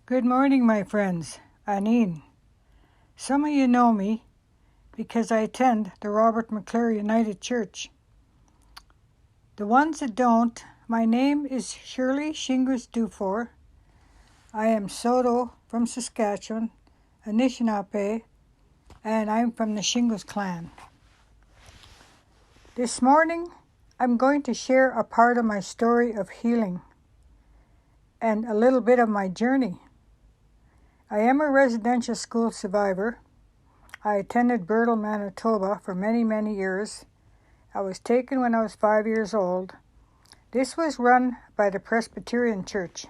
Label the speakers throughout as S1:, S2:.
S1: Good morning, my friends. Aneen. Some of you know me because I attend the Robert McClure United Church. The ones that don't, my name is Shirley Shingris Dufour. I am Soto from Saskatchewan, Anishinaabe, and I'm from the Shingles clan. This morning, I'm going to share a part of my story of healing and a little bit of my journey. I am a residential school survivor. I attended Birtle, Manitoba for many, many years. I was taken when I was 5 years old. This was run by the Presbyterian Church.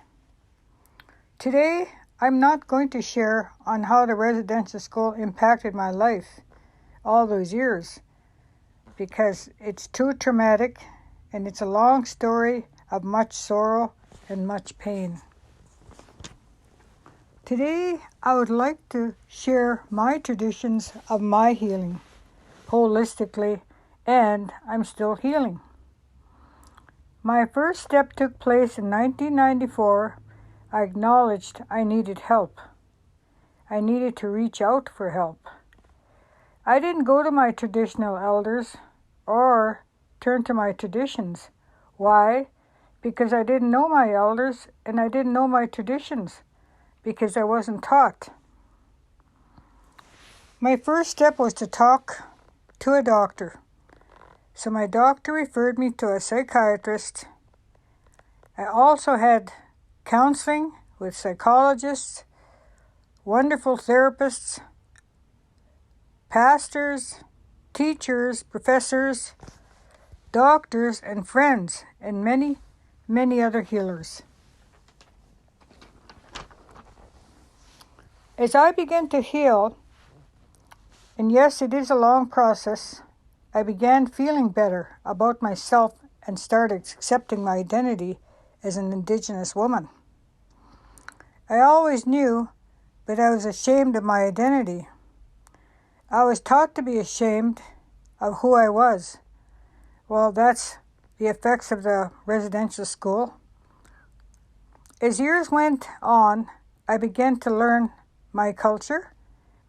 S1: Today, I'm not going to share on how the residential school impacted my life all those years because it's too traumatic and it's a long story of much sorrow and much pain. Today, I would like to share my traditions of my healing, holistically, and I'm still healing. My first step took place in 1994. I acknowledged I needed help. I needed to reach out for help. I didn't go to my traditional elders or turn to my traditions. Why? Because I didn't know my elders and I didn't know my traditions. Because I wasn't taught. My first step was to talk to a doctor. So my doctor referred me to a psychiatrist. I also had counseling with psychologists, wonderful therapists, pastors, teachers, professors, doctors, and friends, and many, many other healers. As I began to heal, and yes, it is a long process, I began feeling better about myself and started accepting my identity as an Indigenous woman. I always knew, but I was ashamed of my identity. I was taught to be ashamed of who I was. Well, that's the effects of the residential school. As years went on, I began to learn my culture,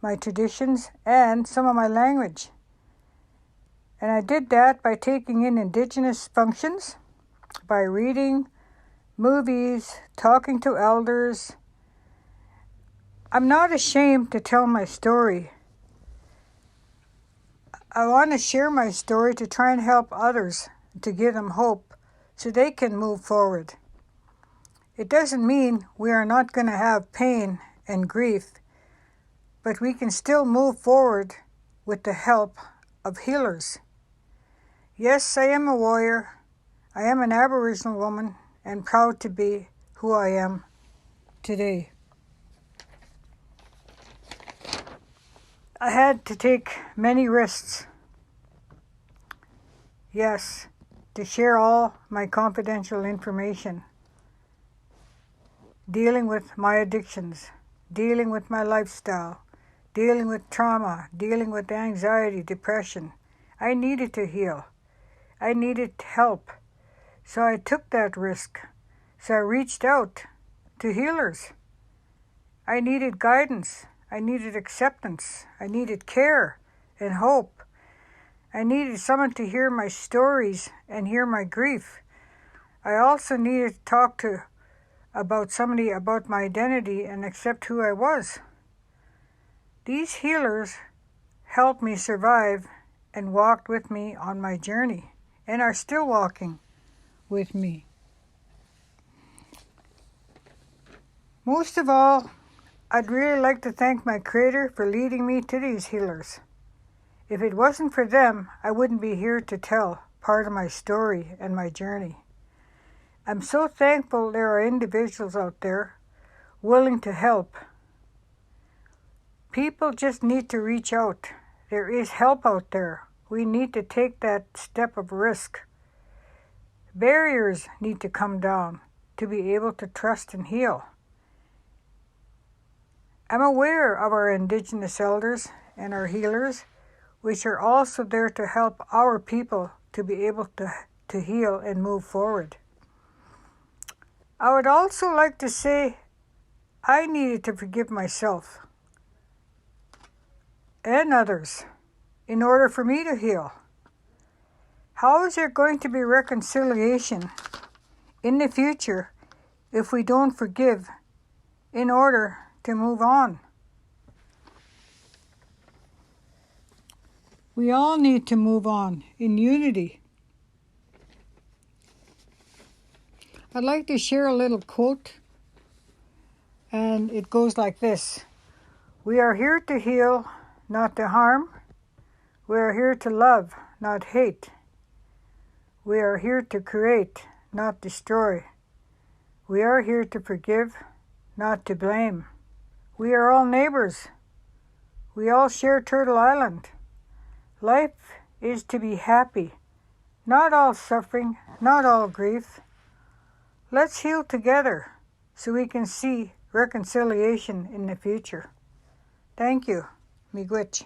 S1: my traditions, and some of my language. And I did that by taking in Indigenous functions, by reading movies, talking to elders. I'm not ashamed to tell my story. I want to share my story to try and help others, to give them hope so they can move forward. It doesn't mean we are not going to have pain and grief, but we can still move forward with the help of healers. Yes, I am a warrior. I am an Aboriginal woman and proud to be who I am today. I had to take many risks. Yes, to share all my confidential information, dealing with my addictions, dealing with my lifestyle, dealing with trauma, dealing with anxiety, depression. I needed to heal. I needed help. So I took that risk. So I reached out to healers. I needed guidance. I needed acceptance. I needed care and hope. I needed someone to hear my stories and hear my grief. I also needed to talk to somebody about my identity and accept who I was. These healers helped me survive and walked with me on my journey and are still walking with me. Most of all, I'd really like to thank my Creator for leading me to these healers. If it wasn't for them, I wouldn't be here to tell part of my story and my journey. I'm so thankful there are individuals out there willing to help. People just need to reach out. There is help out there. We need to take that step of risk. Barriers need to come down to be able to trust and heal. I'm aware of our Indigenous elders and our healers, which are also there to help our people to be able to heal and move forward. I would also like to say I needed to forgive myself and others in order for me to heal. How is there going to be reconciliation in the future if we don't forgive in order to move on? We all need to move on in unity. I'd like to share a little quote, and it goes like this. We are here to heal, not to harm. We are here to love, not hate. We are here to create, not destroy. We are here to forgive, not to blame. We are all neighbors. We all share Turtle Island. Life is to be happy, not all suffering, not all grief. Let's heal together so we can see reconciliation in the future. Thank you. Miigwech.